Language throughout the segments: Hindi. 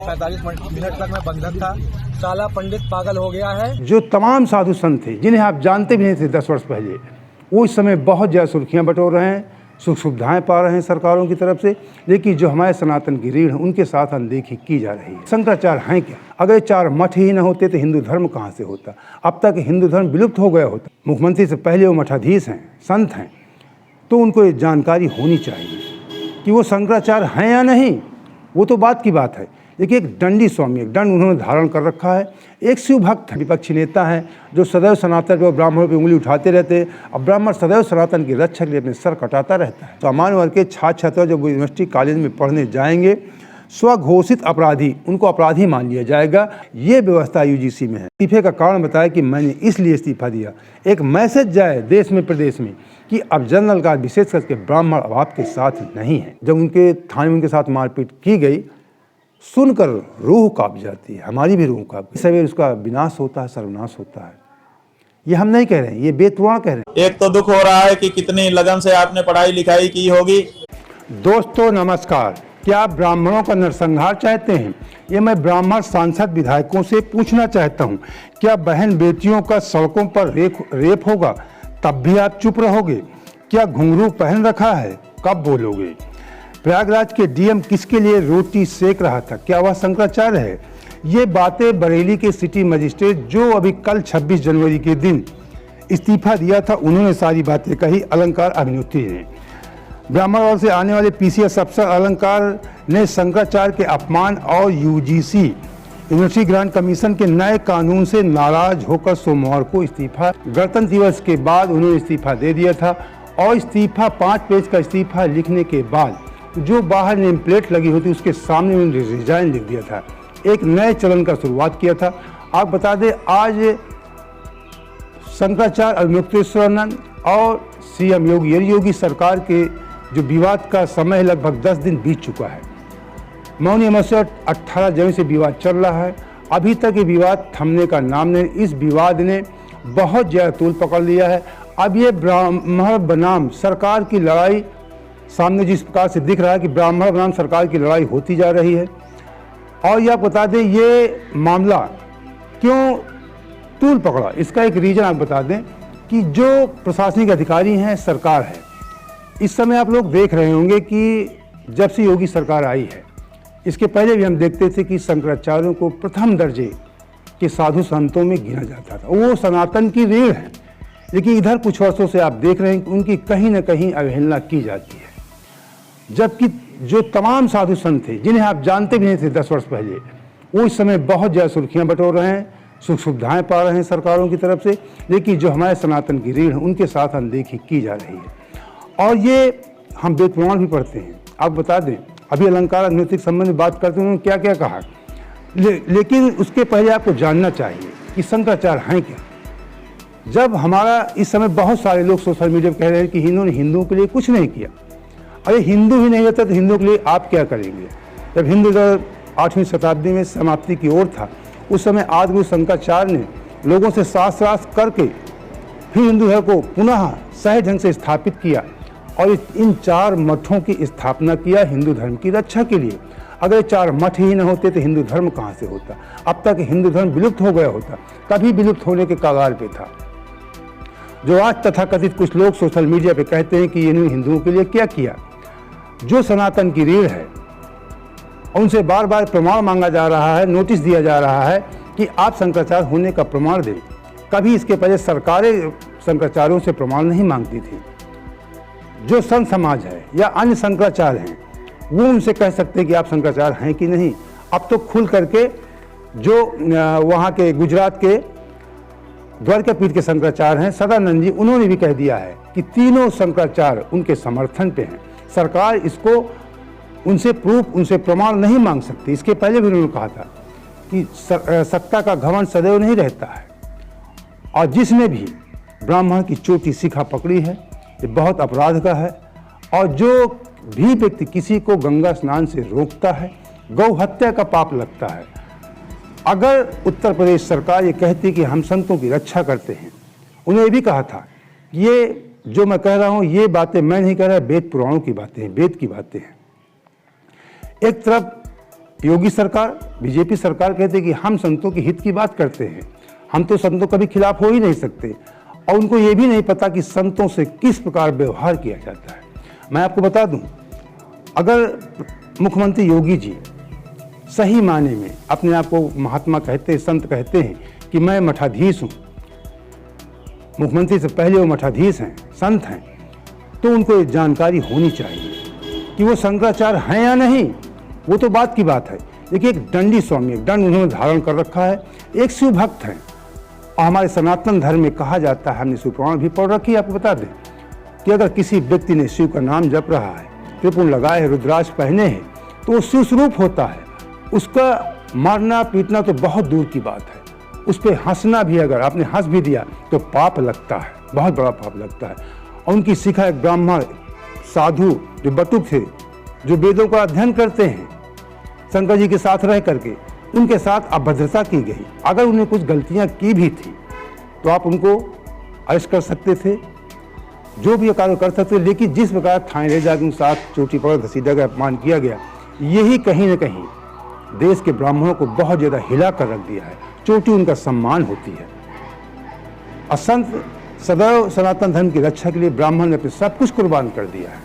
45 मिनट तक मैं बंधक था। साला पंडित पागल हो गया है। जो तमाम साधु संत थे जिन्हें आप जानते भी नहीं थे 10 वर्ष पहले, वो इस समय बहुत ज़्यादा सुर्खियाँ बटोर रहे हैं, सुख सुविधाएँ पा रहे हैं सरकारों की तरफ से। लेकिन जो हमारे सनातन की रीढ़ उनके साथ अनदेखी की जा रही है। शंकराचार्य हैं क्या? अगर 4 मठ ही न होते तो हिंदू धर्म कहाँ से होता? अब तक हिंदू धर्म विलुप्त हो गया होता। मुख्यमंत्री से पहले वो मठाधीश हैं, संत हैं, तो उनको ये जानकारी होनी चाहिए कि वो शंकराचार्य हैं या नहीं। वो तो बात की बात है, लेकिन एक दंडी स्वामी, एक दंड उन्होंने धारण कर रखा है। एक शिव भक्त विपक्षी नेता हैं जो सदैव सनातन पर ब्राह्मणों पर उंगली उठाते रहते हैं। अब ब्राह्मण सदैव सनातन की रक्षा के लिए अपने सर कटाता रहता है। सामान्य वर्ग के छात्र छात्रा जब यूनिवर्सिटी कॉलेज में पढ़ने जाएंगे, स्वघोषित अपराधी, उनको अपराधी मान लिया जाएगा। ये व्यवस्था यूजीसी में है। इस्तीफे का कारण बताया कि मैंने इसलिए इस्तीफा दिया, एक मैसेज जाए देश में प्रदेश में कि अब जनरल गार्ड विशेष करके ब्राह्मण अब आपके साथ नहीं है। जब उनके थाने में उनके साथ मारपीट की गई, सुनकर रूह कांप जाती है, हमारी भी रूह कांप। सवेर उसका विनाश होता है, सर्वनाश होता है। ये हम नहीं कह रहे हैं, ये वेद पुराण कह रहे हैं। एक तो दुख हो रहा है कि कितनी लगन से आपने पढ़ाई लिखाई की होगी। दोस्तों नमस्कार, क्या आप ब्राह्मणों का नरसंहार चाहते हैं? ये मैं ब्राह्मण सांसद विधायकों से पूछना चाहता हूँ। क्या बहन बेटियों का सड़कों पर रेप होगा तब भी आप चुप रहोगे? क्या घुंघरू पहन रखा है, कब बोलोगे? प्रयागराज के डीएम किसके लिए रोटी सेक रहा था, क्या वह शंकराचार्य है? ये बातें बरेली के सिटी मजिस्ट्रेट जो अभी कल 26 जनवरी के दिन इस्तीफा दिया था, उन्होंने सारी बातें कही। अलंकार अग्निहोत्री ने, ब्राह्मण वर्ग से आने वाले पीसीएस अफसर अलंकार ने शंकराचार्य के अपमान और यूजीसी यूनिवर्सिटी ग्रांट कमीशन के नए कानून से नाराज होकर सोमवार को इस्तीफा, गणतंत्र दिवस के बाद उन्होंने इस्तीफा दे दिया था। और इस्तीफा 5 पेज का इस्तीफा लिखने के बाद जो बाहर नेम प्लेट लगी होती उसके सामने उन्होंने रिजाइन लिख दिया था। एक नए चलन का शुरुआत किया था। आप बता दें, आज शंकराचार्य अवमुक्तेश्वरानंद और सीएम योगी सरकार के जो विवाद का समय लगभग 10 दिन बीत चुका है। मौनी अमावस्या 18 जनवरी से विवाद चल रहा है। अभी तक ये विवाद थमने का नाम नहीं। इस विवाद ने बहुत ज़्यादा तूल पकड़ लिया है। अब ये ब्राह्मण बनाम सरकार की लड़ाई सामने जिस प्रकार से दिख रहा है कि ब्राह्मण बनाम सरकार की लड़ाई होती जा रही है। और यह बता दें, ये मामला क्यों तूल पकड़ा, इसका एक रीज़न आप बता दें कि जो प्रशासनिक अधिकारी हैं, सरकार है, इस समय आप लोग देख रहे होंगे कि जब से योगी सरकार आई है, इसके पहले भी हम देखते थे कि शंकराचार्यों को प्रथम दर्जे के साधु संतों में गिना जाता था। वो सनातन की रीढ़ है। लेकिन इधर कुछ वर्षों से आप देख रहे हैं कि उनकी कहीं ना कहीं अवहेलना की जाती है। जबकि जो तमाम साधु संत थे जिन्हें आप जानते भी नहीं थे 10 वर्ष पहले, वो इस समय बहुत ज़्यादा सुर्खियाँ बटोर रहे हैं, सुख सुविधाएँ पा रहे हैं सरकारों की तरफ से। लेकिन जो हमारे सनातन की रीढ़ उनके साथ अनदेखी की जा रही है। और ये हम वेद पुराण भी पढ़ते हैं। आप बता दें, अभी अलंकार अग्निहोत्री के संबंध में बात करते हैं, उन्होंने क्या क्या कहा। लेकिन उसके पहले आपको जानना चाहिए कि शंकराचार्य हैं क्या। जब हमारा इस समय बहुत सारे लोग सोशल मीडिया पर कह रहे हैं कि इन्होंने हिंदुओं के लिए कुछ नहीं किया। अरे हिंदू ही नहीं रहता तो हिंदुओं के लिए आप क्या करेंगे? जब हिंदू धर्म 8वीं शताब्दी में समाप्ति की ओर था, उस समय आदिगुरु शंकराचार्य ने लोगों से शास्त्रार्थ करके फिर हिंदू धर्म को पुनः सही ढंग से स्थापित किया और इन 4 मठों की स्थापना किया हिंदू धर्म की रक्षा के लिए। अगर 4 मठ ही न होते तो हिंदू धर्म कहाँ से होता? अब तक हिंदू धर्म विलुप्त हो गया होता, तभी विलुप्त होने के कगार पे था। जो आज तथाकथित कुछ लोग सोशल मीडिया पे कहते हैं कि इन्होंने हिंदुओं के लिए क्या किया, जो सनातन की रीढ़ है, उनसे बार बार प्रमाण मांगा जा रहा है, नोटिस दिया जा रहा है कि आप शंकराचार्य होने का प्रमाण दें। कभी इसके पहले सरकारें शंकराचार्यों से प्रमाण नहीं मांगती थी। जो संत समाज है या अन्य शंकराचार्य हैं, वो उनसे कह सकते हैं कि आप शंकराचार्य हैं कि नहीं। अब तो खुल करके जो वहाँ के गुजरात के द्वारकापीठ के शंकराचार्य हैं, सदानंद जी, उन्होंने भी कह दिया है कि तीनों शंकराचार्य उनके समर्थन पे हैं। सरकार इसको उनसे प्रूफ, उनसे प्रमाण नहीं मांग सकती। इसके पहले भी उन्होंने कहा था कि सत्ता का घमंड सदैव नहीं रहता है। और जिसने भी ब्राह्मण की चोटी शिखा पकड़ी है, ये बहुत अपराध का है। और जो भी व्यक्ति किसी को गंगा स्नान से रोकता है, गौ हत्या का पाप लगता है। अगर उत्तर प्रदेश सरकार ये कहती कि हम संतों की रक्षा करते हैं, उन्होंने ये भी कहा था, ये जो मैं कह रहा हूँ ये बातें मैं नहीं कह रहा, वेद पुराणों की बातें हैं, वेद की बातें हैं। एक तरफ योगी सरकार, बीजेपी सरकार कहते हैं कि हम संतों के हित की बात करते हैं, हम तो संतों कभी खिलाफ हो ही नहीं सकते, और उनको ये भी नहीं पता कि संतों से किस प्रकार व्यवहार किया जाता है। मैं आपको बता दूं, अगर मुख्यमंत्री योगी जी सही मायने में अपने आप को महात्मा कहते, संत कहते हैं कि मैं मठाधीश हूँ, मुख्यमंत्री से पहले वो मठाधीश हैं, संत हैं, तो उनको ये जानकारी होनी चाहिए कि वो शंकराचार्य हैं या नहीं, वो तो बात की बात है। देखिए, एक दंडी स्वामी, एक दंड उन्होंने धारण कर रखा है, एक शिव भक्त हैं, और हमारे सनातन धर्म में कहा जाता है, हमने शिवपुराण भी पढ़ रखी है, आपको बता दें कि अगर किसी व्यक्ति ने शिव का नाम जप रहा है, त्रिपुर लगाए है, रुद्राक्ष पहने हैं, तो वो शिव स्वरूप होता है। उसका मारना पीटना तो बहुत दूर की बात है, उस पर हंसना भी, अगर आपने हंस भी दिया तो पाप लगता है, बहुत बड़ा पाप लगता है। और उनकी शिखा एक ब्राह्मण साधु जो बटुक थे, जो वेदों का अध्ययन करते हैं, शंकर जी के साथ रह करके उनके साथ अभद्रता की गई। अगर उन्हें कुछ गलतियां की भी थी तो आप उनको अरेस्ट कर सकते थे, जो भी कार्य कर सकते थे, लेकिन जिस प्रकार थाने ले जाकर उनके साथ चोटी पर घसीटा का अपमान किया गया, यही कहीं न कहीं देश के ब्राह्मणों को बहुत ज़्यादा हिला कर रख दिया है। चोटी उनका सम्मान होती है, और संत सदैव सनातन धर्म की रक्षा के लिए ब्राह्मण ने अपने सब कुछ कुर्बान कर दिया है।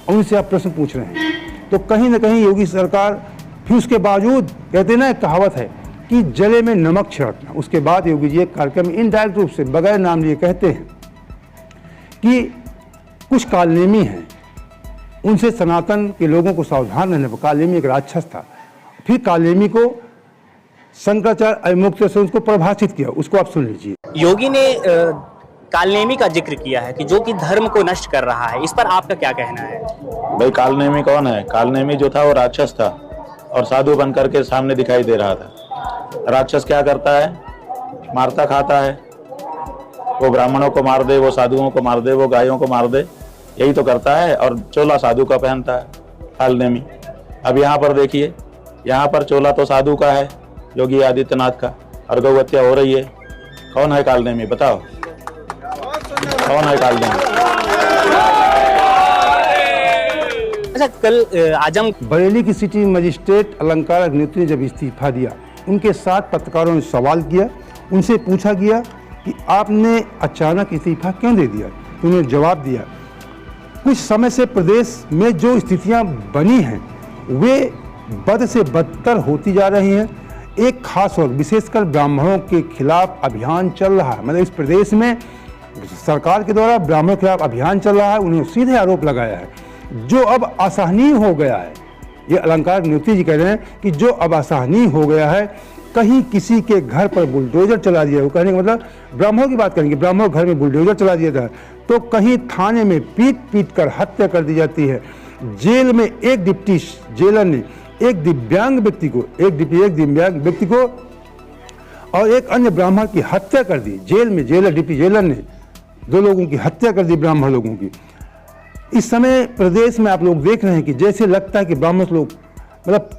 उनसे आप प्रश्न पूछ रहे हैं, तो कहीं ना कहीं योगी सरकार फिर उसके बावजूद, कहते ना, एक कहावत है कि जले में नमक छिड़कना, उसके बाद योगी जी एक कार्यक्रम में इनडायरेक्ट रूप से बगैर नाम लिए कहते हैं कि कुछ कालनेमी हैं, उनसे सनातन के लोगों को सावधान रहने पर। कालनेमी एक राक्षस था, फिर कालनेमी को शंकराचार्य अविमुक्त से उसको परिभाषित किया, उसको आप सुन लीजिए। योगी ने कालनेमी का जिक्र किया है कि जो कि धर्म को नष्ट कर रहा है, इस पर आपका क्या कहना है? भाई, कालनेमी कौन है? कालनेमी जो था वो राक्षस था और साधु बन करके सामने दिखाई दे रहा था। राक्षस क्या करता है? मारता खाता है, वो ब्राह्मणों को मार दे, वो साधुओं को मार दे, वो गायों को मार दे, यही तो करता है। और चोला साधु का पहनता है कालनेमी। अब यहाँ पर देखिए, यहाँ पर चोला तो साधु का है, योगी आदित्यनाथ का, और गौ हत्या हो रही है। कौन है कालनेमी? बताओ, कौन है कालनेमी? अच्छा, कल आजम बरेली की सिटी मजिस्ट्रेट अलंकार अग्निहोत्री ने जब इस्तीफा दिया, उनके साथ पत्रकारों ने सवाल किया, उनसे पूछा गया कि आपने अचानक इस्तीफा क्यों दे दिया, तो उन्होंने जवाब दिया, कुछ समय से प्रदेश में जो स्थितियां बनी हैं वे बद से बदतर होती जा रही हैं। एक खास वर्ग, विशेषकर ब्राह्मणों के खिलाफ अभियान चल रहा है, मतलब इस प्रदेश में सरकार के द्वारा ब्राह्मणों के खिलाफ अभियान चल रहा है। उन्हें सीधे आरोप लगाया है जो अब असहनीय हो गया है। ये अलंकार अग्निहोत्री जी कह रहे हैं कि जो अब असहनीय हो गया है, कहीं किसी के घर पर बुलडोजर चला दिया, वो कहने का मतलब ब्राह्मणों की बात करेंगे, ब्राह्मणों घर में बुलडोजर चला दिया था, तो कहीं थाने में पीट पीट कर हत्या कर दी जाती है। जेल में एक डिप्टी जेलर ने एक दिव्यांग व्यक्ति को, एक दिव्यांग व्यक्ति को और एक अन्य ब्राह्मण की हत्या कर दी। जेल में जेलर, डिप्टी जेलर ने 2 लोगों की हत्या कर दी, ब्राह्मण लोगों की। इस समय प्रदेश में आप लोग देख रहे हैं कि जैसे लगता है कि ब्राह्मण लोग, मतलब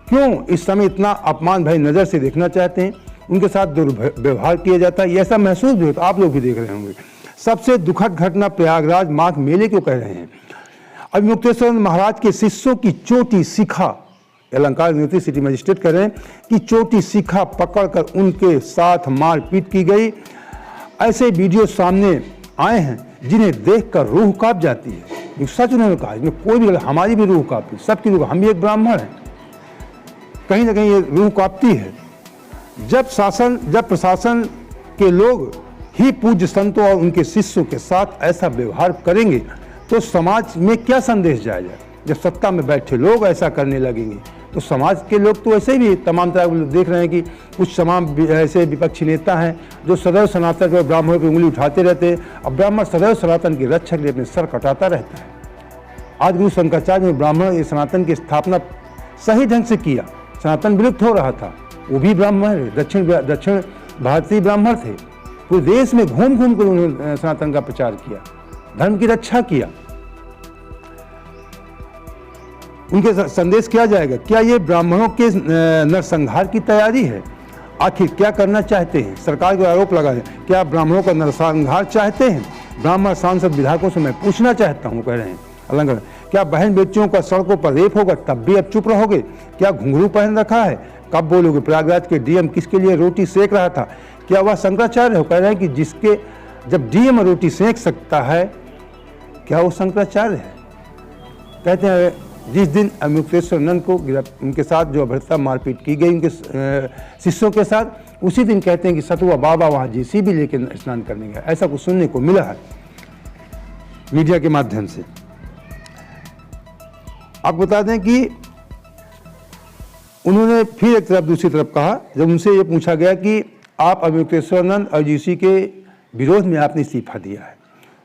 क्यों इस समय इतना अपमान भरी नज़र से देखना चाहते हैं, उनके साथ दुर्व्यवहार किया जाता है, ऐसा महसूस भी होता है। आप लोग भी देख रहे होंगे। सबसे दुखद घटना प्रयागराज माघ मेले क्यों कह रहे हैं? अविमुक्तेश्वर महाराज के शिष्यों की चोटी शिखा, अलंकार अग्निहोत्री सिटी मजिस्ट्रेट कह रहे हैं कि चोटी शिखा पकड़कर उनके साथ मारपीट की गई। ऐसे वीडियो सामने आए हैं जिन्हें देखकर रूह कांप जाती है। ये सच उन्होंने कहा, इसमें कोई भी, हमारी भी रूह कांपती, सबकी रूह, हम भी एक ब्राह्मण हैं, कहीं ना कहीं ये रूह कांपती है। जब प्रशासन के लोग ही पूज्य संतों और उनके शिष्यों के साथ ऐसा व्यवहार करेंगे तो समाज में क्या संदेश जाएगा? जब सत्ता में बैठे लोग ऐसा करने लगेंगे तो समाज के लोग तो ऐसे भी तमाम तरह के लोग देख रहे हैं कि कुछ तमाम ऐसे विपक्षी नेता हैं जो सदैव सनातन और ब्राह्मणों की उंगली उठाते रहते हैं। अब ब्राह्मण सदैव सनातन की रक्षा के लिए अपने सर कटाता रहता है। आज गुरु शंकराचार्य ने ब्राह्मण सनातन की स्थापना सही ढंग से किया। सनातन विलुप्त हो रहा था, वो भी ब्राह्मण दक्षिण भारतीय ब्राह्मण थे। पूरे देश में घूम घूम कर उन्होंने सनातन का प्रचार किया, धर्म की रक्षा किया। उनके संदेश क्या जाएगा? क्या ये ब्राह्मणों के नरसंहार की तैयारी है? आखिर क्या करना चाहते हैं? सरकार को आरोप लगा है, क्या ब्राह्मणों का नरसंहार चाहते हैं? ब्राह्मण सांसद विधायकों से मैं पूछना चाहता हूँ, कह रहे हैं अलंकार, क्या बहन बेटियों का सड़कों पर रेप होगा तब भी अब चुप रहोगे? क्या घुंघरू पहन रखा है कब बोलोगे? प्रयागराज के डीएम किसके लिए रोटी सेक रहा था? क्या वह शंकराचार्य हो? कह रहे हैं कि जिसके जब डीएम रोटी सेक सकता है क्या वो शंकराचार्य है? कहते हैं जिस दिन अमुक्तेश्वरानंद को उनके साथ जो अभद्रता मारपीट की गई उनके शिष्यों के साथ, उसी दिन कहते हैं कि सतुआ बाबा वहाँ JCB लेके स्नान करने गया। ऐसा कुछ सुनने को मिला है मीडिया के माध्यम से। आपको बता दें कि उन्होंने फिर एक तरफ दूसरी तरफ कहा, जब उनसे ये पूछा गया कि आप अमुक्तेश्वरानंद और UGC के विरोध में आपने इस्तीफा दिया है,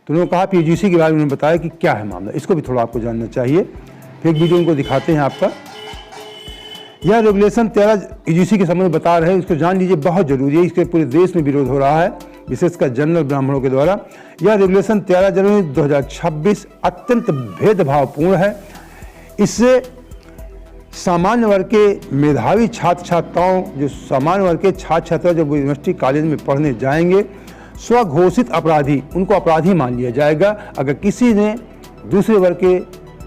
तो उन्होंने कहा UGC के बारे में बताया कि क्या है मामला, इसको भी थोड़ा आपको जानना चाहिए। फिर एक वीडियो उनको दिखाते हैं आपका। यह रेगुलेशन 13 UGC के संबंध में बता रहे हैं, इसको जान लीजिए, बहुत जरूरी है। इसके पूरे देश में विरोध हो रहा है, विशेषकर जनरल ब्राह्मणों के द्वारा। यह रेगुलेशन 13 जनवरी 2026 अत्यंत भेदभावपूर्ण है। इससे सामान्य वर्ग के मेधावी छात्र छात्राओं, जो सामान्य वर्ग के छात्र छात्रा जो यूनिवर्सिटी कॉलेज में पढ़ने जाएंगे, स्वघोषित अपराधी, उनको अपराधी मान लिया जाएगा। अगर किसी ने दूसरे वर्ग के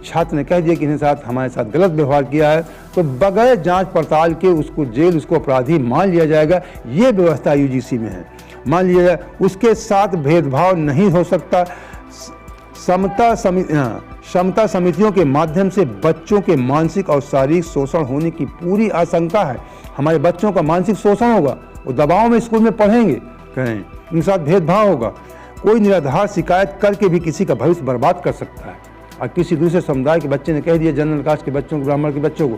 छात्र ने कह दिया कि इनके साथ हमारे साथ गलत व्यवहार किया है, तो बगैर जांच पड़ताल के उसको जेल, उसको अपराधी मान लिया जाएगा। ये व्यवस्था UGC में है, मान लिया जाए। उसके साथ भेदभाव नहीं हो सकता। समता समितियों के माध्यम से बच्चों के मानसिक और शारीरिक शोषण होने की पूरी आशंका है। हमारे बच्चों का मानसिक शोषण होगा, वो दबाव में स्कूल में पढ़ेंगे, कहें उनके साथ भेदभाव होगा। कोई निराधार शिकायत करके भी किसी का भविष्य बर्बाद कर सकता है। और किसी दूसरे समुदाय के बच्चे ने कह दिया, जनरल कास्ट के बच्चों को, ब्राह्मण के बच्चों को,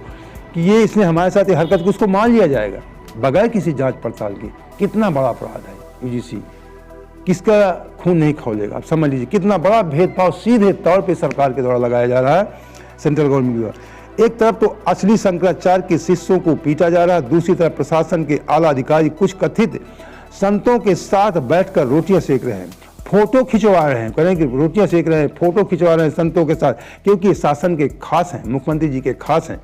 कि ये इसने हमारे साथ ये हरकत, उसको मान लिया जाएगा बगैर किसी जांच पड़ताल के। कितना बड़ा अपराध है UGC, किसका खून नहीं खौलेगा? आप समझ लीजिए कितना बड़ा भेदभाव सीधे तौर पे सरकार के द्वारा लगाया जा रहा है, सेंट्रल गवर्नमेंट द्वारा। एक तरफ तो असली शंकराचार्य के शिष्यों को पीटा जा रहा है, दूसरी तरफ प्रशासन के आला अधिकारी कुछ कथित संतों के साथ बैठकर रोटियां सेक रहे हैं, फोटो खिंचवा रहे हैं। करें कि रोटियां सेक रहे हैं, फोटो खिंचवा रहे हैं संतों के साथ, क्योंकि शासन के खास हैं, मुख्यमंत्री जी के खास हैं,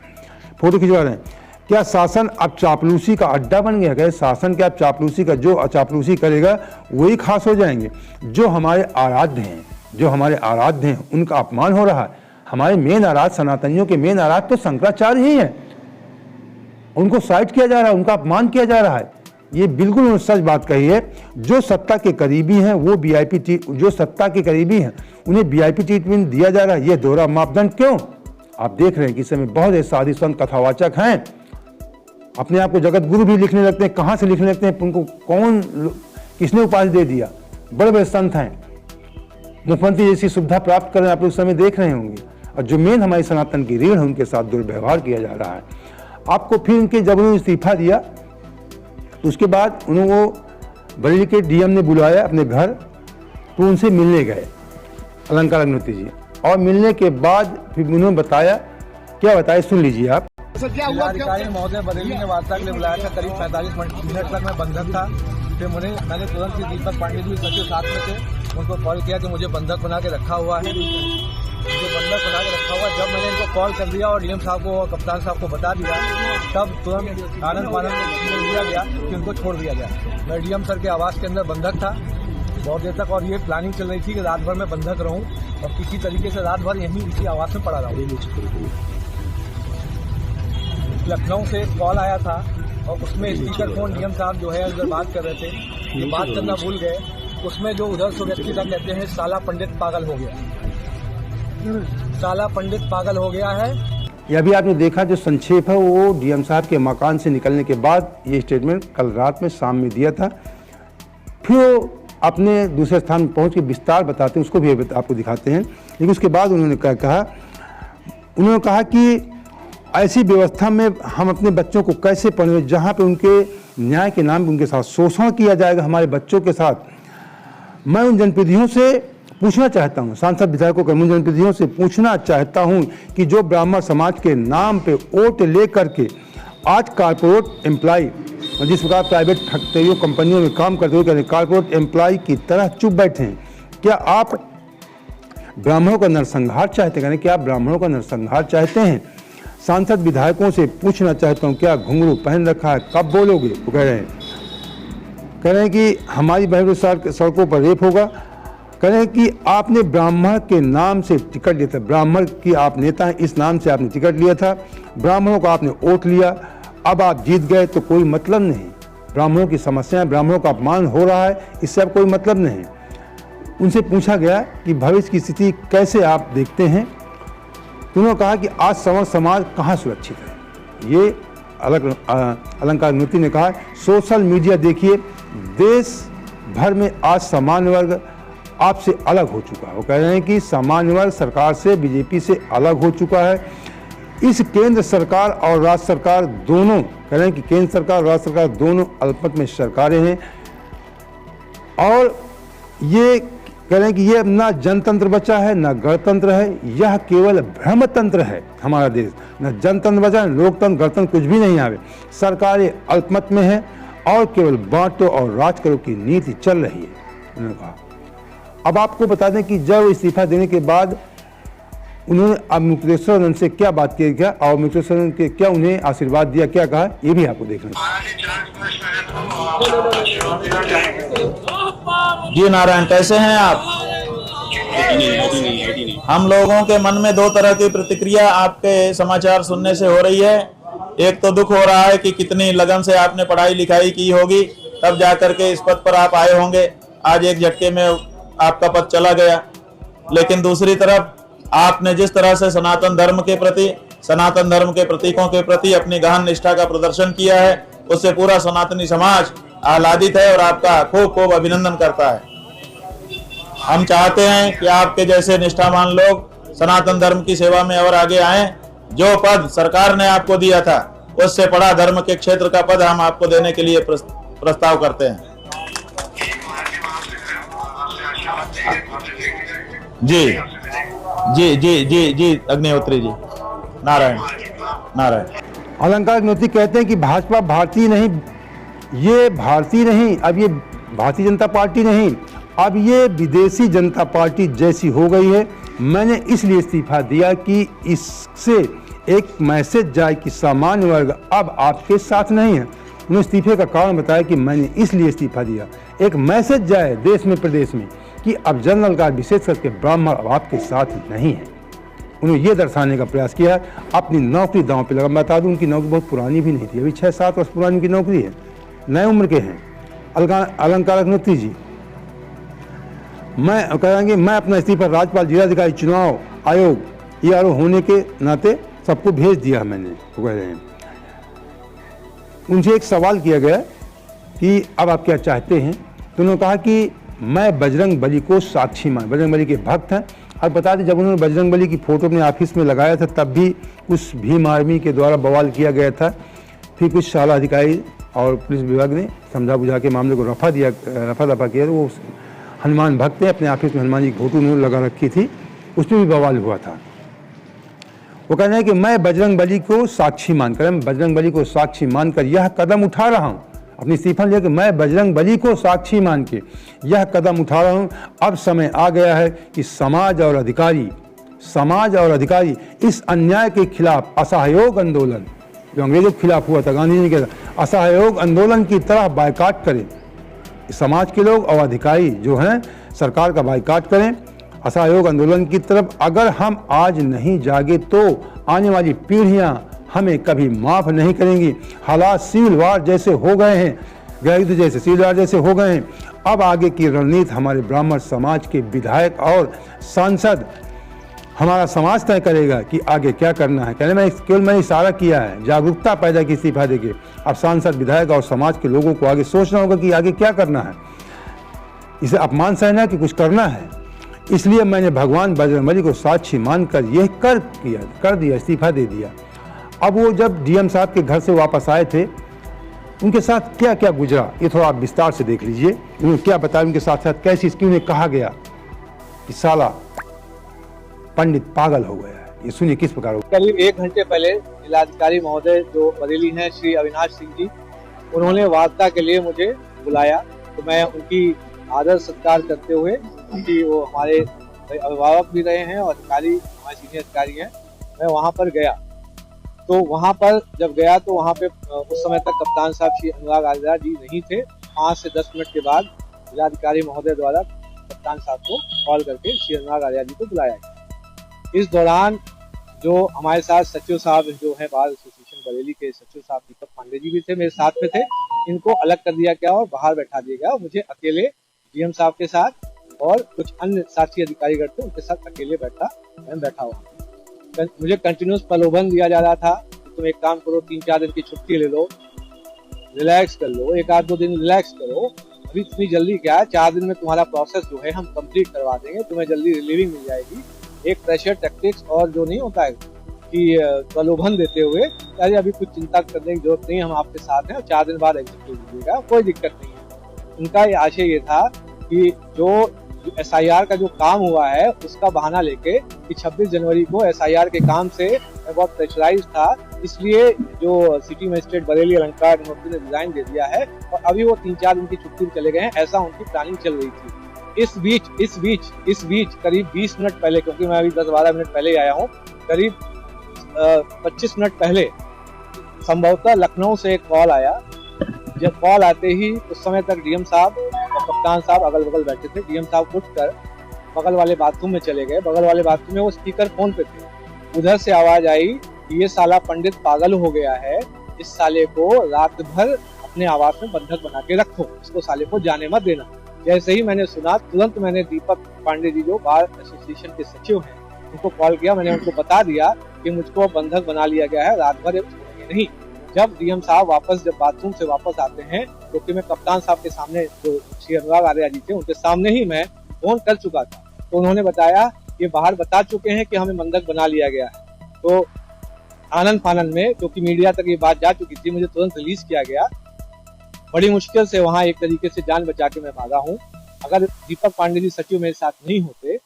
फोटो खिंचवा रहे हैं। क्या शासन अब चापलूसी का अड्डा बन गया? क्या शासन क्या अब चापलूसी का, जो चापलूसी करेगा वही खास हो जाएंगे? जो हमारे आराध्य हैं, जो हमारे आराध्य हैं, उनका अपमान हो रहा है। हमारे मेन आराध्य, सनातनियों के मेन आराध्य तो शंकराचार्य ही हैं, उनको साइड किया जा रहा है, उनका अपमान किया जा रहा है। ये बिल्कुल उन्होंने सच बात कही है। जो सत्ता के करीबी हैं वो VIP, जो सत्ता के करीबी हैं उन्हें VIP ट्रीटमेंट दिया जा रहा है। ये दोहरा मापदंड क्यों? आप देख रहे हैं कि इस समय बहुत से साधु संत कथावाचक हैं, अपने आप को जगत गुरु भी लिखने लगते हैं। कहाँ से लिखने लगते हैं? उनको कौन, किसने उपाधि दे दिया? बड़े बड़े संत हैं, मुख्यमंत्री जैसी सुविधा प्राप्त कर रहे हैं, आप लोग समय देख रहे होंगे। और जो मेन हमारी सनातन की रीढ़ है उनके साथ दुर्व्यवहार किया जा रहा है। आपको फिर उनके जब उन्होंने इस्तीफा दिया तो उसके बाद उन्होंने बरेली के डीएम ने बुलाया अपने घर, तो उनसे मिलने गए अलंकार अग्निहोत्री जी, और मिलने के बाद फिर उन्होंने बताया, क्या बताया सुन लीजिए आप। जिलाधिकारी महोदय बरेली ने वार्ता के लिए बुलाया था। करीब 45 मिनट तक मैं बंधक था। फिर मैंने तुरंत ही दीपक पांडे जी सचिव साथ में थे, उनको कॉल किया कि मुझे बंधक बना के रखा हुआ है, मुझे बंधक बना के रखा हुआ। जब मैंने इनको कॉल कर दिया और डीएम साहब को और कप्तान साहब को बता दिया, तब तुरंत आनंद पानंद दिया गया कि उनको छोड़ दिया गया। मैं डीएम सर के आवास के अंदर बंधक था बहुत देर तक, और ये प्लानिंग चल रही थी कि रात भर मैं बंधक रहूं और किसी तरीके से रात भर यहीं इसी आवास में पड़ा रहूं। लखनऊ से कॉल आया था और उसमें स्पीकर फोन डीएम साहब जो है अंदर बात कर रहे थे, ये बात करना भूल गए। उसमें जो उधर से व्यक्ति का कहते हैं साला पंडित पागल हो गया, साला पंडित पागल हो गया है। यह भी आपने देखा, जो संक्षेप है वो डीएम साहब के मकान से निकलने के बाद ये स्टेटमेंट कल रात में शाम में दिया था। फिर वो अपने दूसरे स्थान में पहुंच के विस्तार बताते हैं, उसको भी आपको दिखाते हैं। लेकिन उसके बाद उन्होंने कहा कि ऐसी व्यवस्था में हम अपने बच्चों को कैसे पढ़ें जहाँ पे उनके न्याय के नाम पे उनके साथ शोषण किया जाएगा हमारे बच्चों के साथ। मैं उन जनप्रतिनिधियों से पूछना चाहता हूँ, सांसद विधायकों के उन जनप्रतिनिधियों से पूछना चाहता हूँ कि जो ब्राह्मण समाज के नाम पे वोट ले करके आज कारपोरेट एम्प्लॉय, जिस प्रकार प्राइवेट फैक्ट्रियों कंपनियों में काम करते हुए कारपोरेट एम्प्लॉय की तरह चुप बैठे हैं, क्या आप ब्राह्मणों का नरसंहार चाहते हैं? क्या आप ब्राह्मणों का नरसंहार चाहते हैं? सांसद विधायकों से पूछना चाहता हूँ, क्या घुंघरू पहन रखा है, कब बोलोगे? वो कह रहे हैं कि हमारी बहनों सड़कों पर रेप होगा, कह रहे हैं कि आपने ब्राह्मण के नाम से टिकट लिया था, ब्राह्मण की आप नेता हैं इस नाम से आपने टिकट लिया था, ब्राह्मणों को आपने वोट लिया, अब आप जीत गए तो कोई मतलब नहीं। ब्राह्मणों की समस्याएं, ब्राह्मणों का अपमान हो रहा है, इससे अब कोई मतलब नहीं। उनसे पूछा गया कि भविष्य की स्थिति कैसे आप देखते हैं, तो उन्होंने कहा कि आज सवर्ण समाज कहाँ सुरक्षित है। ये अलंकार नृत्य ने कहा सोशल मीडिया देखिए, देश भर में आज सामान्य वर्ग आपसे अलग हो चुका है। वो कह रहे हैं कि सामान्य वर्ग सरकार से, बीजेपी से अलग हो चुका है। इस केंद्र सरकार और राज्य सरकार दोनों, कह रहे हैं कि केंद्र सरकार और राज्य सरकार दोनों अल्पमत में सरकारें हैं, और ये कह रहे हैं कि ये ना जनतंत्र बचा है ना गणतंत्र है, यह केवल भ्रमतंत्र है हमारा देश। न जनतंत्र बचा है, लोकतंत्र गणतंत्र कुछ भी नहीं आवे। सरकारें अल्पमत में है और केवल बांटो और राज करो की नीति चल रही है, उन्होंने कहा। अब आपको बता दें कि जब इस्तीफा देने के बाद उन्होंने अब मुक्तेश्वर से क्या बात की, क्या और मुक्तेश्वर के क्या उन्हें आशीर्वाद दिया, क्या कहा, ये भी आपको देखना। जी नारायण, कैसे हैं आप? हम लोगों के मन में दो तरह की प्रतिक्रिया आपके समाचार सुनने से हो रही है। एक तो दुख हो रहा है कि कितनी लगन से आपने पढ़ाई लिखाई की होगी, तब जाकर के इस पद पर आप आए होंगे, आज एक झटके में आपका पद चला गया। लेकिन दूसरी तरफ आपने जिस तरह से सनातन धर्म के प्रति, सनातन धर्म के प्रतीकों के प्रति अपनी गहन निष्ठा का प्रदर्शन किया है, उससे पूरा सनातनी समाज आह्लादित है और आपका खूब खूब अभिनंदन करता है। हम चाहते हैं कि आपके जैसे निष्ठावान लोग सनातन धर्म की सेवा में और आगे आएं। जो पद सरकार ने आपको दिया था, उससे बड़ा धर्म के क्षेत्र का पद हम आपको देने के लिए प्रस्ताव करते हैं। जी जी जी जी जी अग्निहोत्री जी, नारायण नारायण। अलंकार नृत्य कहते हैं कि भाजपा भारतीय नहीं, ये भारतीय नहीं, अब ये भारतीय जनता पार्टी नहीं, अब ये विदेशी जनता पार्टी जैसी हो गई है। मैंने इसलिए इस्तीफा दिया कि इससे एक मैसेज जाए कि सामान्य वर्ग अब आपके साथ नहीं है। उन्होंने इस्तीफे का कारण बताया कि मैंने इसलिए इस्तीफा दिया, एक मैसेज जाए देश में प्रदेश में कि अब जनरल का विशेष करके ब्राह्मण अब आपके साथ नहीं है। उन्होंने ये दर्शाने का प्रयास किया है, अपनी नौकरी दांव पे लगा। मैं बता दूं उनकी नौकरी बहुत पुरानी भी नहीं थी, अभी 6-7 वर्ष पुरानी उनकी नौकरी है, नए उम्र के हैं। अलंकार नृत्य जी, मैं कहेंगे मैं अपना इस्तीफा राज्यपाल जिलाधिकारी चुनाव आयोग ERO होने के नाते सबको भेज दिया मैंने, वो कह रहे हैं। उनसे एक सवाल किया गया कि अब आप क्या चाहते हैं, तो उन्होंने कहा कि मैं बजरंग बली को साक्षी मान, बजरंग बली के भक्त हैं। अब बता दें, जब उन्होंने बजरंग बली की फोटो अपने ऑफिस में लगाया था, तब भी उस भीम आर्मी के द्वारा बवाल किया गया था। फिर कुछ शाला अधिकारी और पुलिस विभाग ने समझा बुझा के मामले को रफा दफा किया। तो वो हनुमान भक्त ने अपने ऑफिस में हनुमान जी की फोटो उन्होंने लगा रखी थी, उसमें भी बवाल हुआ था। वो कहना है कि मैं बजरंग बली को साक्षी मानकर, मैं बजरंग बली को साक्षी मानकर यह कदम उठा रहा हूँ, अपनी इस्तीफा लिया कि मैं बजरंग बली को साक्षी मान के यह कदम उठा रहा हूँ। अब समय आ गया है कि समाज और अधिकारी इस अन्याय के खिलाफ असहयोग आंदोलन, जो अंग्रेजों के खिलाफ हुआ था, गांधी जी ने कहा था, असहयोग आंदोलन की तरह बायकाट करें। समाज के लोग और अधिकारी जो हैं सरकार का बायकाट करें असहयोग आंदोलन की तरफ। अगर हम आज नहीं जागे तो आने वाली पीढ़ियां हमें कभी माफ नहीं करेंगी। हालात सिविल वार जैसे हो गए हैं, गृहयुद्ध जैसे सिविल वार जैसे हो गए हैं। अब आगे की रणनीति हमारे ब्राह्मण समाज के विधायक और सांसद, हमारा समाज तय करेगा कि आगे क्या करना है। कहने में केवल मैंने इशारा किया है, जागरूकता पैदा की इस्तीफा देके। अब सांसद, विधायक और समाज के लोगों को आगे सोचना होगा कि आगे क्या करना है। इसे अपमान सहना कि कुछ करना है। इसलिए मैंने भगवान बजरंगबली को साक्षी मानकर यह कर दिया, इस्तीफा दे दिया। अब वो जब डीएम साहब के घर से वापस आए थे, उनके साथ क्या क्या गुजरा, ये थोड़ा आप विस्तार से देख लीजिए। उन्होंने क्या बताया, उनके साथ साथ कैसी इसकी उन्हें कहा गया कि साला पंडित पागल हो गया है। ये सुनिए किस प्रकार। करीब 1 घंटे पहले जिलाधिकारी महोदय जो बरेली हैं, श्री अविनाश सिंह जी, उन्होंने वार्ता के लिए मुझे बुलाया। तो मैं उनकी आदर सत्कार करते हुए, क्योंकि वो हमारे अभिभावक भी रहे हैं और अधिकारी, हमारे सीनियर अधिकारी हैं, मैं वहाँ पर गया। तो वहाँ पर जब गया तो वहाँ पे उस समय तक कप्तान साहब श्री अनुराग आर्या जी नहीं थे। 5 से 10 मिनट के बाद जिलाधिकारी महोदय द्वारा कप्तान साहब को कॉल करके श्री अनुराग आर्या जी को बुलाया गया। इस दौरान जो हमारे साथ सचिव साहब जो है बार एसोसिएशन बरेली के सचिव साहब दीपक पांडे जी भी थे, मेरे साथ में थे। इनको अलग कर दिया गया और बाहर बैठा दिया गया और मुझे अकेले डीएम साहब के साथ और कुछ अन्य साथी अधिकारीगण थे उनके साथ अकेले बैठा हुआ। मुझे कंटिन्यूस प्रलोभन दिया जा रहा था, तुम एक काम करो, 3-4 दिन की छुट्टी ले लो, रिलैक्स कर लो, 1-2 दिन रिलैक्स करो, अभी इतनी जल्दी क्या है, 4 दिन में तुम्हारा प्रोसेस जो है हम कंप्लीट करवा देंगे, तुम्हें जल्दी रिलीविंग मिल जाएगी। एक प्रेशर टैक्टिक्स और जो नहीं होता है कि प्रलोभन देते हुए अरे अभी कुछ चिंता करने की जरूरत नहीं, हम आपके साथ हैं और 4 दिन बाद एग्जीक्यूट कीजिएगा, कोई दिक्कत नहीं है। उनका ये आशय ये था कि जो SIR का जो काम हुआ है उसका बहाना लेके कि 26 जनवरी को SIR के काम से मैं बहुत प्रेशराइज था, इसलिए जो सिटी मजिस्ट्रेट बरेली अलंकार न्यायाधीश ने रिजाइन दे दिया है और अभी वो 3-4 दिन की छुट्टी में चले गए हैं, ऐसा उनकी प्लानिंग चल रही थी। इस बीच करीब 20 मिनट पहले, क्योंकि मैं अभी 10-12 मिनट पहले आया हूँ, करीब 25 मिनट पहले संभवतः लखनऊ से एक कॉल आया। जब कॉल आते ही उस समय तक डीएम साहब और कप्तान साहब अगल बगल बैठे थे। डीएम साहब उठकर बगल वाले बाथरूम में चले गए। बगल वाले बाथरूम में वो स्पीकर फोन पे थे। उधर से आवाज आई कि ये साला पंडित पागल हो गया है, इस साले को रात भर अपने आवास में बंधक बना के रखो, इसको साले को जाने मत देना। जैसे ही मैंने सुना तुरंत मैंने दीपक पांडे जी जो बार एसोसिएशन के सचिव हैं उनको कॉल किया। मैंने उनको बता दिया कि मुझको बंधक बना लिया गया है, रात भर छोड़ेंगे नहीं। जब डीएम साहब जब बाथरूम से वापस आते हैं, क्योंकि मैं कप्तान साहब के सामने जो श्री अनुराग आर्या जी थे उनके सामने ही मैं फोन कर चुका था, तो उन्होंने बताया कि बाहर बता चुके हैं कि हमें बंधक बना लिया गया है। तो आनंद फानंद में, क्योंकि मीडिया तक ये बात जा चुकी थी, मुझे तुरंत रिलीज किया गया। बड़ी मुश्किल से वहां एक तरीके से जान बचा के मैं भागा हूँ। अगर दीपक पांडे जी सचिव मेरे साथ नहीं होते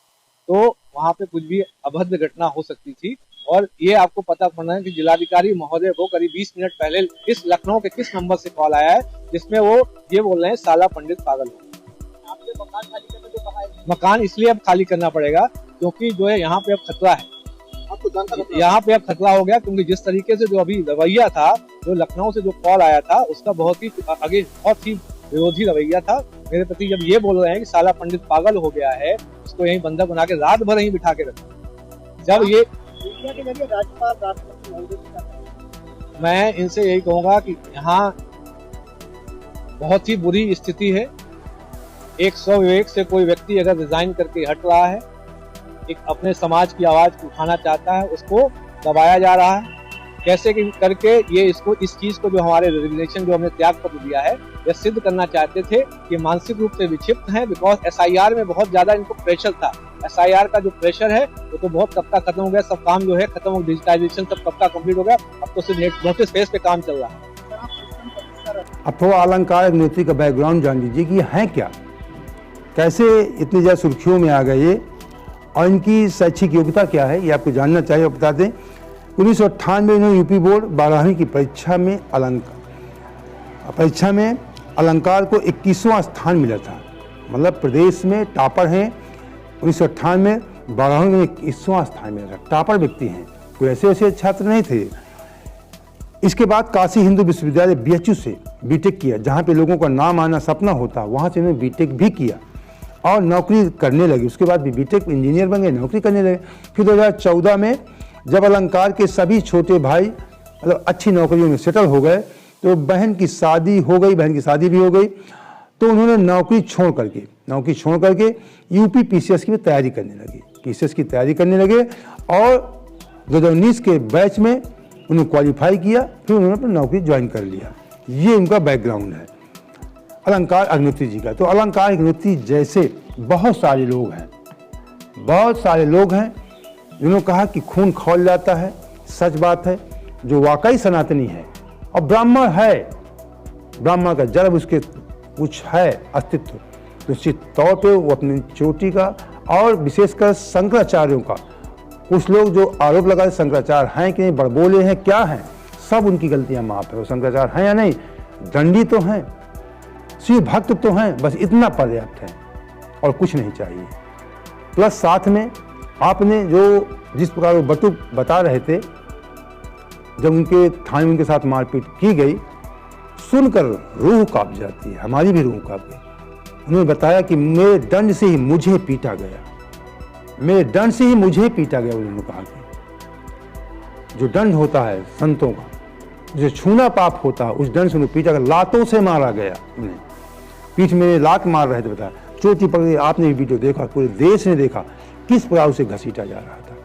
तो वहां पे कुछ भी अभद्र घटना हो सकती थी। और ये आपको पता पड़ना है कि जिलाधिकारी महोदय को करीब 20 मिनट पहले इस लखनऊ के किस नंबर से कॉल आया है जिसमें वो ये बोल रहे हैं साला पंडित पागल हो। आपने मकान खाली करने को कहा है। मकान इसलिए अब खाली करना पड़ेगा क्योंकि जो है यहाँ पे अब खतरा है। आपको जानता यहाँ पे अब खतरा हो गया, क्योंकि जिस तरीके से जो अभी रवैया था, जो लखनऊ से जो कॉल आया था उसका बहुत ही विरोधी रवैया था मेरे प्रति। जब ये बोल रहे हैं कि साला पंडित पागल हो गया है, इसको यहीं बंधक बना के रात भर यहीं बिठा के रखो। जब ये मैं इनसे यही कहूंगा कि यहाँ बहुत ही बुरी स्थिति है। एक स्वविवेक से कोई व्यक्ति अगर रिजाइन करके हट रहा है, एक अपने समाज की आवाज उठाना चाहता है, उसको दबाया जा रहा है। कैसे करके ये इस चीज को जो हमारे रेजिग्नेशन जो हमने त्याग पत्र दिया है, यह सिद्ध करना चाहते थे कि मानसिक रूप से विक्षिप्त हैं। बिकॉज SIR में बहुत ज्यादा इनको प्रेशर था। SIR का जो प्रेशर है वो तो बहुत कब का खत्म हो गया, सब काम जो है खत्म हो, डिजिटाइजेशन सब कब का कंप्लीट हो गया। अब तो सिर्फ नोटिस फेस पे काम चल रहा है। अब थोड़ा अलंकार नीति का बैकग्राउंड जान लीजिए कि है क्या, कैसे इतनी ज्यादा सुर्खियों में आ गए ये और इनकी शैक्षिक योग्यता क्या है, ये आपको जानना चाहिए। बता दें 1998 में यूपी बोर्ड 12वीं की परीक्षा में अलंकार को 21वां स्थान मिला था। मतलब प्रदेश में टॉपर हैं। 1998 में 12वीं में 21वां स्थान मिला था। टॉपर व्यक्ति हैं, कोई ऐसे छात्र नहीं थे। इसके बाद काशी हिंदू विश्वविद्यालय BHU से बीटेक किया, जहाँ पे लोगों का नाम आना सपना होता, वहाँ से उन्होंने बीटेक भी किया और नौकरी करने लगे। उसके बाद भी बीटेक इंजीनियर बन गए, नौकरी करने लगे। फिर 2014 में जब अलंकार के सभी छोटे भाई मतलब अच्छी नौकरियों में सेटल हो गए, तो बहन की शादी हो गई, बहन की शादी भी हो गई, तो उन्होंने नौकरी छोड़ करके यूपी PCS की तैयारी करने लगे। PCS की तैयारी करने लगे और 2019 के बैच में उन्होंने क्वालिफाई किया, फिर उन्होंने अपनी नौकरी ज्वाइन कर लिया। ये उनका बैकग्राउंड है अलंकार अग्निहोत्री जी का। तो अलंकार अग्निहोत्री जैसे बहुत सारे लोग हैं जिन्होंने कहा कि खून खौल जाता है, सच बात है, जो वाकई सनातनी है और ब्राह्मण है, ब्राह्मण का जन्म उसके कुछ है अस्तित्व, तो निश्चित तौर पे वो अपनी चोटी का और विशेषकर शंकराचार्यों का, कुछ लोग जो आरोप लगा शंकराचार्य हैं कि नहीं, बड़बोले हैं, क्या हैं, सब उनकी गलतियां माफ है। वो शंकराचार्य हैं या नहीं, दंडी तो हैं, शिव भक्त तो हैं, बस इतना पर्याप्त है और कुछ नहीं चाहिए। प्लस साथ में आपने जो जिस प्रकार वो बटुक बता रहे थे, जब उनके थाने में उनके साथ मारपीट की गई, सुनकर रूह कांप जाती है, हमारी भी रूह कांप गई। उन्होंने बताया कि मेरे दंड से ही मुझे पीटा गया, मेरे दंड से ही मुझे पीटा गया। उन्होंने कहा कि जो दंड होता है संतों का, जो छूना पाप होता है, उस दंड से उन्हें पीटा गया, लातों से मारा गया। उन्हें पीठ में लात मार रहे थे, बताया चोटी पकड़ गई। आपने भी वीडियो देखा, पूरे देश ने देखा किस प्रकार उसे घसीटा जा रहा था।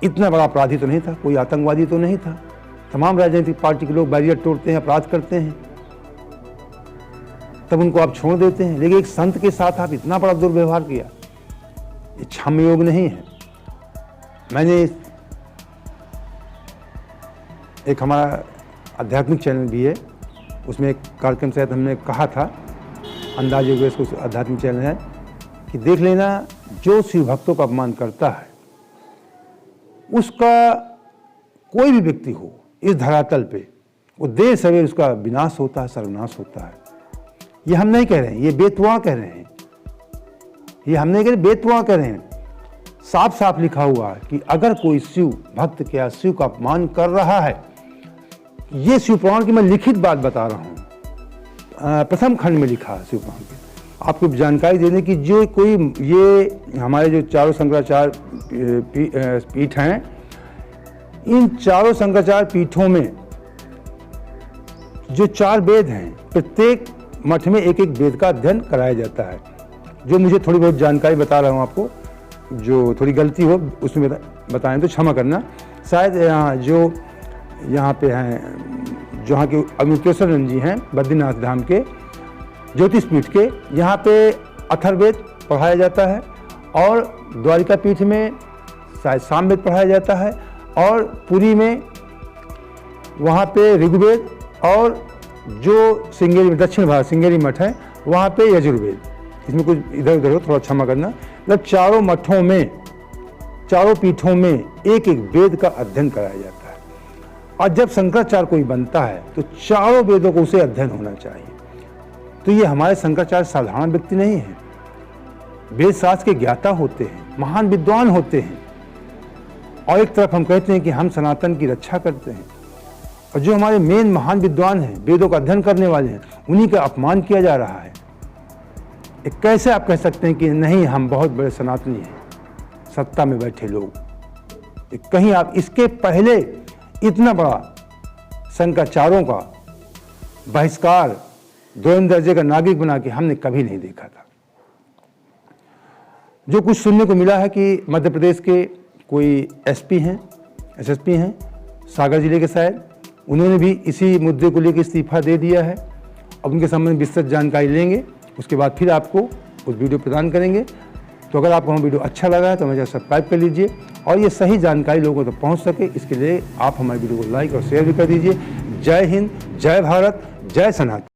इतना बड़ा अपराधी तो नहीं था, कोई आतंकवादी तो नहीं था। तमाम राजनीतिक पार्टी के लोग बैरियर तोड़ते हैं, अपराध करते हैं, तब उनको आप छोड़ देते हैं। लेकिन एक संत के साथ आप इतना बड़ा दुर्व्यवहार किया, ये क्षम्य योग नहीं है। मैंने एक हमारा आध्यात्मिक चैनल भी है, उसमें एक कार्यक्रम से हमने कहा था, अंदाज योगेश को आध्यात्मिक चैनल है, कि देख लेना जो शिव भक्तों का अपमान करता है उसका कोई भी व्यक्ति हो इस धरातल पे, वो देर सवेर उसका विनाश होता है, सर्वनाश होता है। ये हम नहीं कह रहे हैं, ये बेतुआ कह रहे हैं, ये हम नहीं कह रहे, बेतुआ कह रहे हैं। साफ साफ लिखा हुआ है कि अगर कोई शिव भक्त क्या शिव का अपमान कर रहा है, ये शिव पुराण की मैं लिखित बात बता रहा हूँ, प्रथम खंड में लिखा है शिव पुराण के। आपको जानकारी देने की, जो कोई ये हमारे जो चारों शंकराचार्य पीठ हैं, इन चारों शंकराचार्य पीठों में जो 4 वेद हैं, प्रत्येक मठ में एक एक वेद का अध्ययन कराया जाता है। जो मुझे थोड़ी बहुत जानकारी बता रहा हूँ आपको, जो थोड़ी गलती हो उसमें बताएं तो क्षमा करना। शायद जो यहाँ पे हैं, जहाँ के अमृतेश्वर जी हैं बद्रीनाथ धाम के ज्योतिष पीठ के, यहाँ पे अथर्ववेद पढ़ाया जाता है, और द्वारिका पीठ में शायद सामवेद पढ़ाया जाता है, और पुरी में वहाँ पे ऋग्वेद, और जो श्रृंगेरी में दक्षिण भारत श्रृंगेरी मठ है वहाँ पे यजुर्वेद। इसमें कुछ इधर उधर हो, थोड़ा क्षमा करना। मतलब चारों मठों में, चारों पीठों में एक एक वेद का अध्ययन कराया जाता है। और जब शंकराचार्य कोई बनता है तो चारों वेदों को उसे अध्ययन होना चाहिए। तो ये हमारे शंकराचार्य साधारण व्यक्ति नहीं है, वेद शास्त्र के ज्ञाता होते हैं, महान विद्वान होते हैं। और एक तरफ हम कहते हैं कि हम सनातन की रक्षा करते हैं, और जो हमारे मेन महान विद्वान हैं, वेदों का अध्ययन करने वाले हैं, उन्हीं का अपमान किया जा रहा है। कैसे आप कह सकते हैं कि नहीं हम बहुत बड़े सनातनी हैं, सत्ता में बैठे लोग। कहीं आप इसके पहले इतना बड़ा शंकराचार्यों का बहिष्कार, 2 दर्जे का नागरिक बना के हमने कभी नहीं देखा था। जो कुछ सुनने को मिला है कि मध्य प्रदेश के कोई एसपी हैं, एसएसपी हैं सागर जिले के, शायद उन्होंने भी इसी मुद्दे को लेकर इस्तीफा दे दिया है। अब उनके संबंध में विस्तृत जानकारी लेंगे, उसके बाद फिर आपको उस वीडियो प्रदान करेंगे। तो अगर आपको हमारा वीडियो अच्छा लगा है तो हमें सब्सक्राइब कर लीजिए, और ये सही जानकारी लोगों तक पहुंच सके इसके लिए आप हमारे वीडियो को लाइक और शेयर भी कर दीजिए। जय हिंद, जय भारत, जय सनातन।